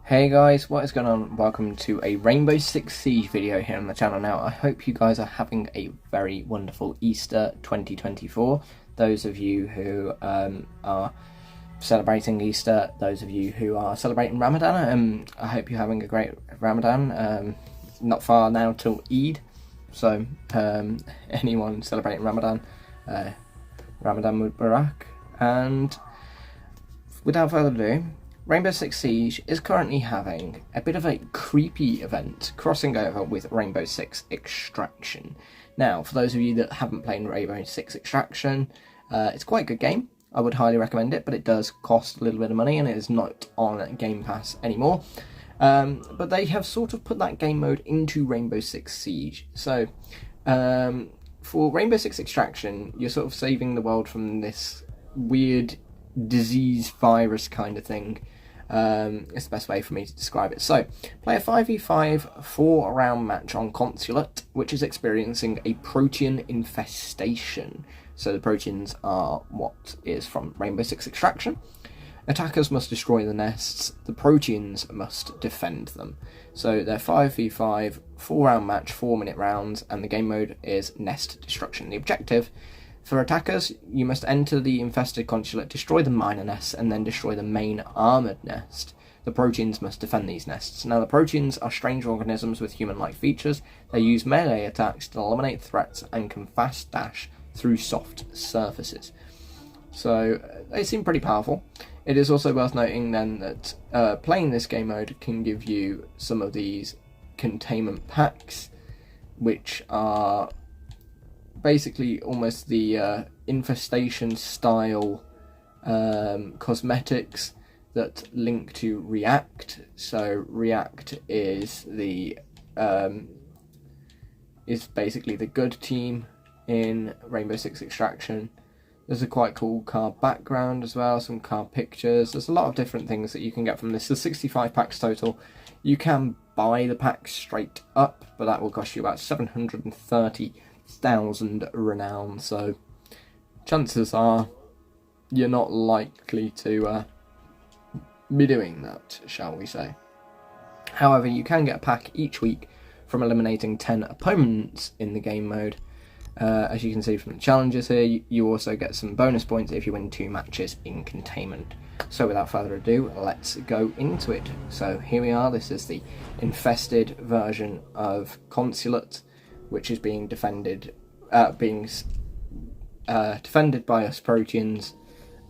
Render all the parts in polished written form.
Hey guys, what is going on? Welcome to a Rainbow Six Siege video here on the channel. Now, I hope you guys are having a very wonderful Easter 2024. Those of you who are celebrating Easter, those of you who are celebrating Ramadan, I hope you're having a great Ramadan. Not far now till Eid, so anyone celebrating Ramadan, Ramadan Mubarak. And without further ado, Rainbow Six Siege is currently having a bit of a creepy event crossing over with Rainbow Six Extraction. Now, for those of you that haven't played Rainbow Six Extraction, it's quite a good game. I would highly recommend it, but it does cost a little bit of money and it is not on Game Pass anymore. But they have sort of put that game mode into Rainbow Six Siege. So, for Rainbow Six Extraction, you're sort of saving the world from this weird disease virus kind of thing. It's the best way for me to describe it. So, play a 5v5 4-round match on Consulate, which is experiencing a protean infestation. So the proteans are what is from Rainbow Six Extraction. Attackers must destroy the nests, the proteans must defend them. So they're 5v5, 4-round match, 4-minute rounds, and the game mode is nest destruction. The objective: for attackers, you must enter the infested consulate, destroy the minor nests, and then destroy the main armoured nest. The proteans must defend these nests. Now, the proteans are strange organisms with human-like features. They use melee attacks to eliminate threats and can fast dash through soft surfaces. So, they seem pretty powerful. It is also worth noting then that playing this game mode can give you some of these containment packs, which are basically almost the infestation style cosmetics that link to React. So React is the is basically the good team in Rainbow Six Extraction. There's a quite cool car background as well, some car pictures. There's a lot of different things that you can get from this. There's 65 packs total. You can buy the packs straight up, but that will cost you about 730,000 renown, so chances are you're not likely to be doing that, shall we say. However, you can get a pack each week from eliminating 10 opponents in the game mode. As you can see from the challenges here, you also get some bonus points if you win 2 matches in Containment. So without further ado, let's go into it. So here we are. This is the infested version of Consulate, which is being defended by us proteans,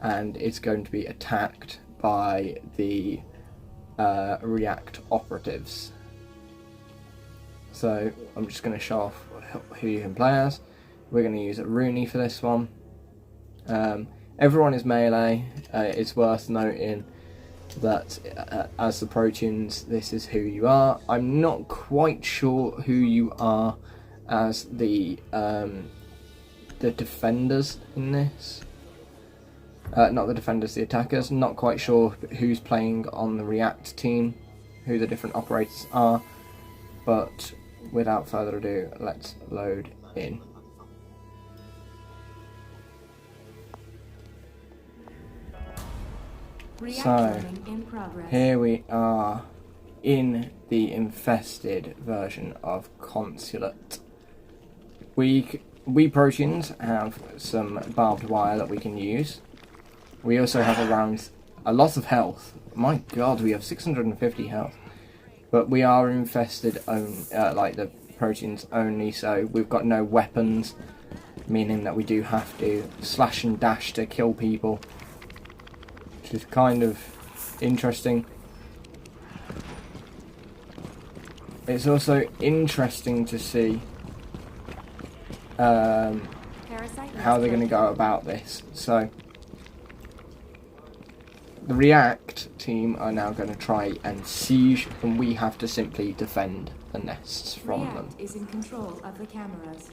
and it's going to be attacked by the React operatives. So I'm just going to show off who you can play as. We're going to use a Rooney for this one. Everyone is melee. It's worth noting that as the proteans, this is who you are. I'm not quite sure who you are as the defenders in this. Not the defenders, the attackers. Not quite sure who's playing on the React team, who the different operators are. But without further ado, let's load in. So, here we are in the infested version of Consulate. We proteans have some barbed wire that we can use. We also have around a lot of health. My god, we have 650 health. But we are infested like the proteans only, so we've got no weapons, meaning that we do have to slash and dash to kill people, which is kind of interesting. It's also interesting to see how they're going to go about this. So the React team are now going to try and siege, and we have to simply defend the nests from them. React is in control of the cameras.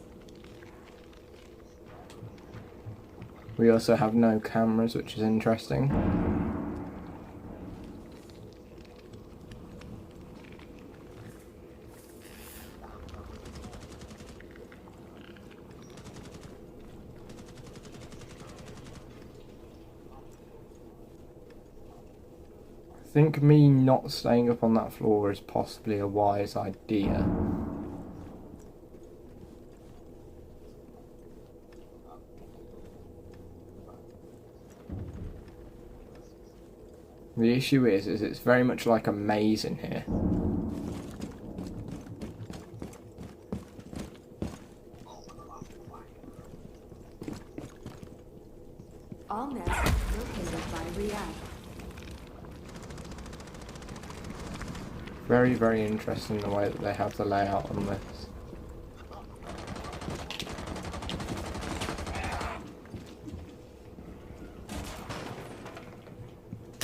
We also have no cameras, which is interesting. think me not staying up on that floor is possibly a wise idea. The issue is it's very much like a maze in here. All nests located by React. Very, very interesting the way that they have the layout on this.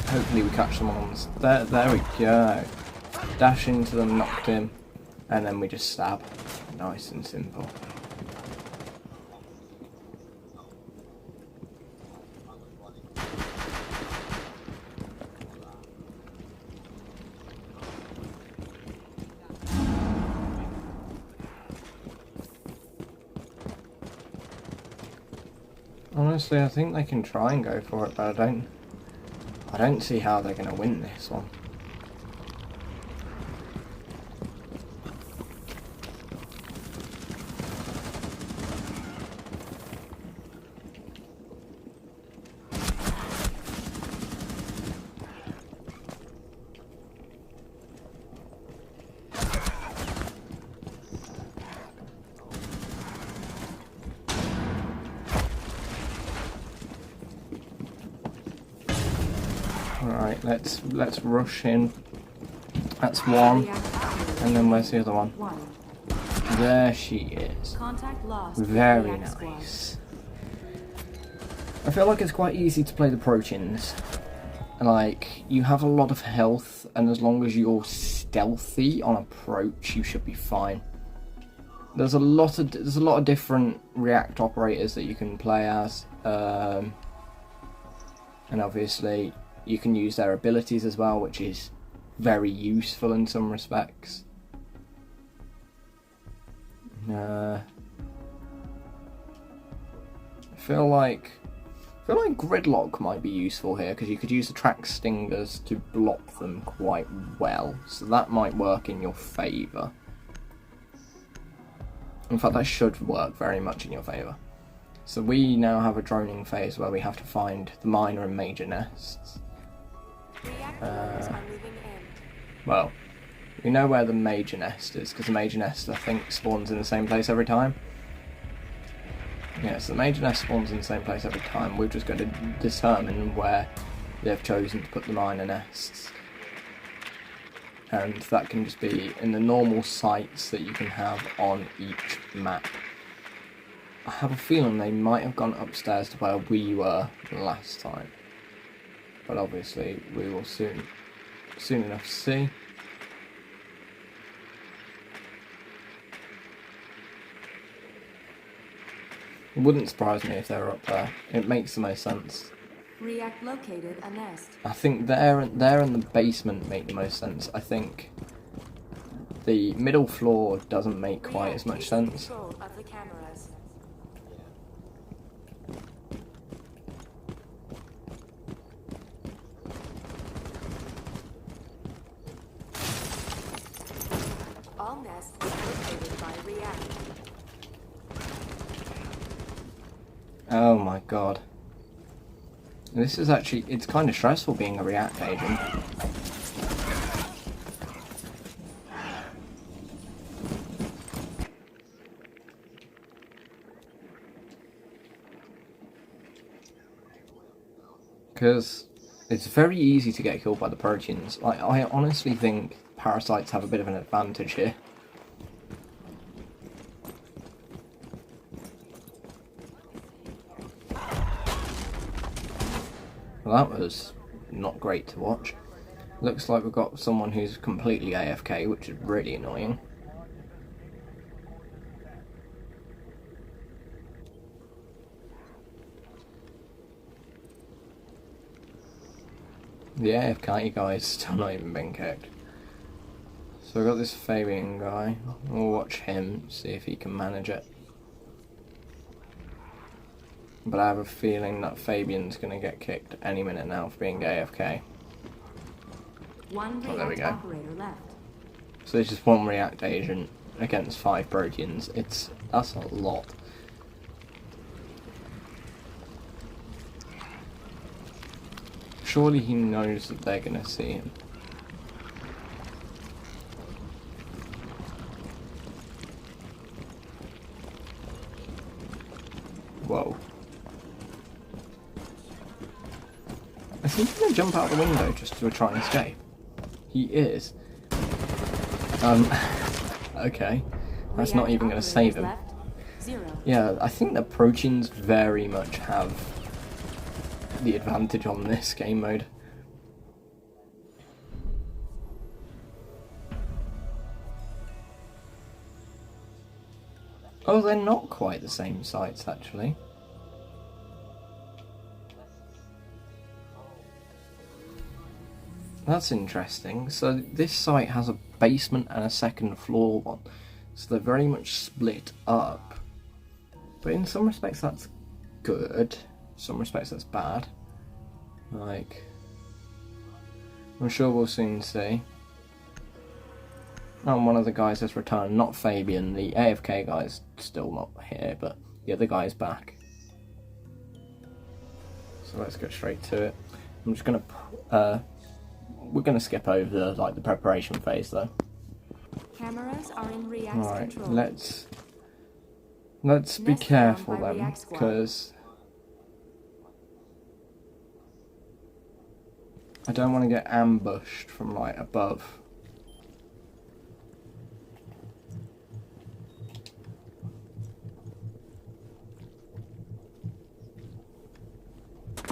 Hopefully we catch them on there we go. Dash into them, knocked him, and then we just stab. Nice and simple. Honestly, I think they can try and go for it, but I don't see how they're going to win this one. Alright, let's rush in. That's one. And then where's the other one? There she is. Contact lost. Very nice. I feel like it's quite easy to play the proteins. Like, you have a lot of health, and as long as you're stealthy on approach, you should be fine. There's a lot of different react operators that you can play as, and obviously you can use their abilities as well, which is very useful in some respects. I feel like gridlock might be useful here, because you could use the track stingers to block them quite well, so that might work in your favour. In fact, that should work very much in your favour. So we now have a droning phase where we have to find the minor and major nests. Well, we know where the major nest is, because the major nest, I think, spawns in the same place every time. Yeah, so the major nest spawns in the same place every time. We've just got to determine where they've chosen to put the minor nests. And that can just be in the normal sites that you can have on each map. I have a feeling they might have gone upstairs to where we were last time. But obviously we will soon enough see. It wouldn't surprise me if they were up there. It makes the most sense. React located a nest. I think there and the basement make the most sense. I think the middle floor doesn't make quite as much sense. Control of the cameras. All nests located by React. Oh my god. This is actually, it's kind of stressful being a React agent. Because it's very easy to get killed by the proteins. I honestly think parasites have a bit of an advantage here. Well, that was not great to watch. Looks like we've got someone who's completely AFK, which is really annoying. The AFK guy's still not even been kicked. So we've got this Fabian guy. We'll watch him, see if he can manage it. But I have a feeling that Fabian's going to get kicked any minute now for being AFK. One Oh, there we React go. operator left. So there's just one React agent against 5 Proteans. That's a lot. Surely he knows that they're gonna see him. Whoa. Is he gonna jump out the window just to try and escape? He is. Okay. That's not even gonna save him. Left. 0. Yeah, I think the Proteans very much have the advantage on this game mode. Oh, they're not quite the same sites, actually. That's interesting. So this site has a basement and a second floor one. So they're very much split up. But in some respects that's good. Some respects that's bad. Like, I'm sure we'll soon see. Oh, one of the guys has returned, not Fabian. The AFK guy's still not here, but the other guy's back. So let's go straight to it. I'm just gonna, we're gonna skip over the preparation phase though. Cameras are in React's Right, control. let's be Nest careful found by then, React Squad. because I don't want to get ambushed from above.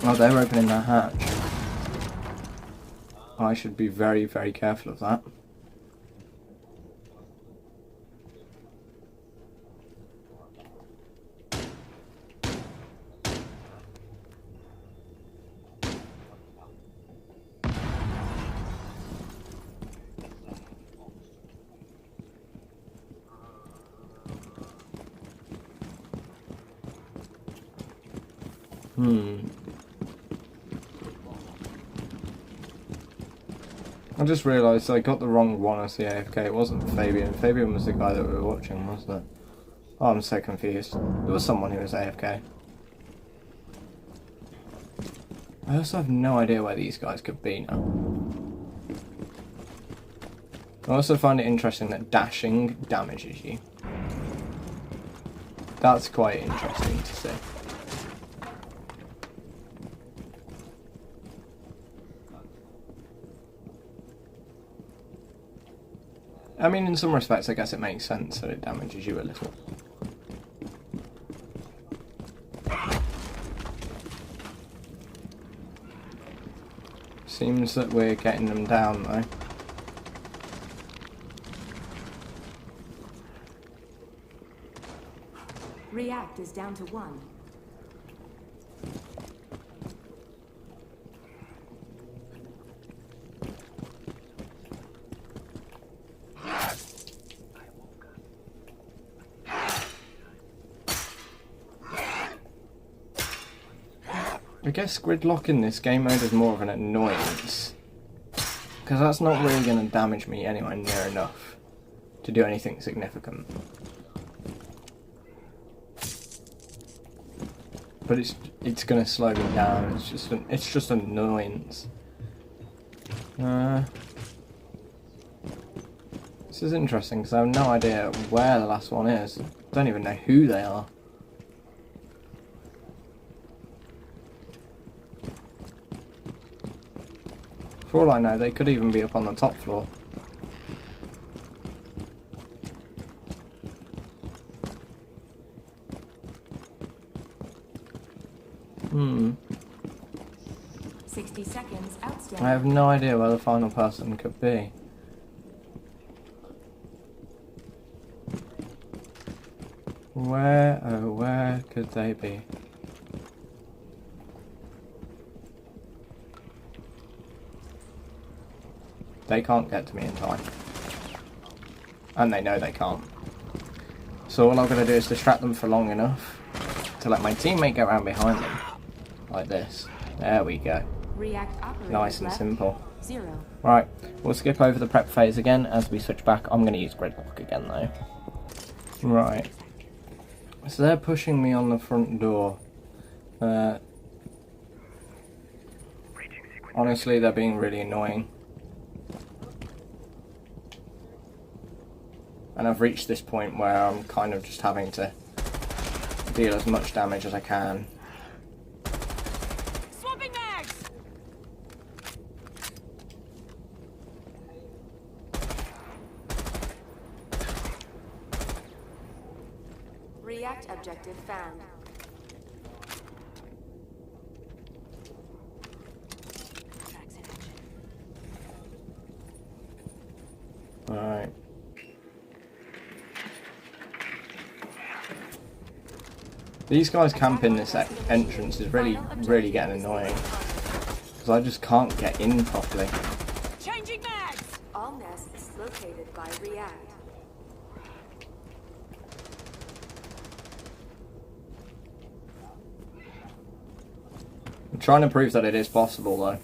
Oh, they're opening that hatch. I should be very, very careful of that. I just realised I got the wrong one as the AFK. It wasn't Fabian. Fabian was the guy that we were watching, wasn't it? Oh, I'm so confused. There was someone who was AFK. I also have no idea where these guys could be now. I also find it interesting that dashing damages you. That's quite interesting to see. I mean, in some respects, I guess it makes sense that it damages you a little. Seems that we're getting them down, though. React is down to 1. I guess gridlock in this game mode is more of an annoyance, because that's not really going to damage me anywhere near enough to do anything significant. But it's going to slow me down. It's just an annoyance. This is interesting because I have no idea where the last one is. Don't even know who they are. For all I know, they could even be up on the top floor. Hmm. 60 seconds outstanding. I have no idea where the final person could be. Where, oh, where could they be? They can't get to me in time. And they know they can't. So all I'm going to do is distract them for long enough to let my teammate go around behind them. Like this. There we go. React operator Nice and left. simple. 0. Right, we'll skip over the prep phase again as we switch back. I'm going to use Gridlock again though. Right. So they're pushing me on the front door. Honestly, they're being really annoying. And I've reached this point where I'm kind of just having to deal as much damage as I can. Swapping mags! React objective found. Alright. These guys camping this entrance is really getting annoying. Because I just can't get in properly. Changing mags! All nests located by React. I'm trying to prove that it is possible though.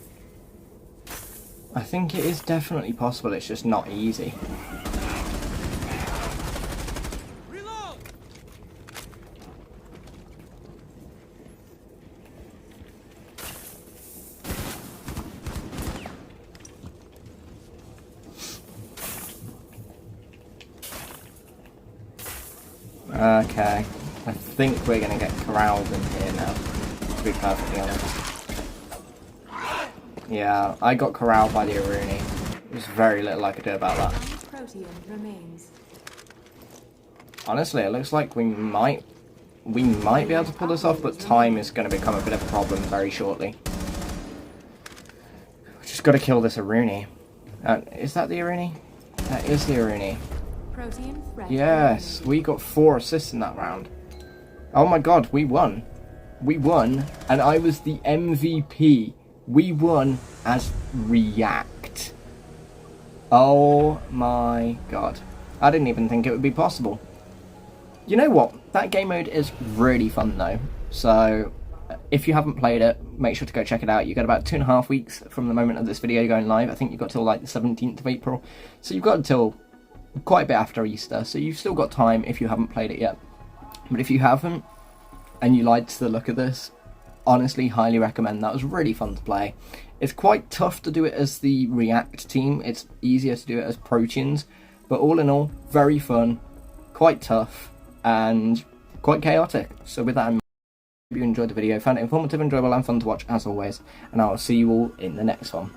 I think it is definitely possible, it's just not easy. Reload! Okay, I think we're going to get corralled in here now, to be perfectly honest. Yeah, I got corralled by the Aruni. There's very little I could do about that. Protean remains. Honestly, it looks like we might be able to pull this off, but time is going to become a bit of a problem very shortly. We just got to kill this Aruni. Is that the Aruni? That is the Aruni. Protean threat. Yes, we got 4 assists in that round. Oh my god, we won. We won, and I was the MVP. We won as React. Oh my god. I didn't even think it would be possible. You know what? That game mode is really fun though. So, if you haven't played it, make sure to go check it out. You got about 2.5 weeks from the moment of this video going live. I think you've got till like the 17th of April. So you've got until quite a bit after Easter. So you've still got time if you haven't played it yet. But if you haven't, and you liked the look of this, honestly highly recommend. That was really fun to play. It's quite tough to do it as the React team. It's easier to do it as Proteans. But all in all, very fun, quite tough, and quite chaotic. So with that in mind, I hope you enjoyed the video, found it informative, enjoyable and fun to watch as always. And I will see you all in the next one.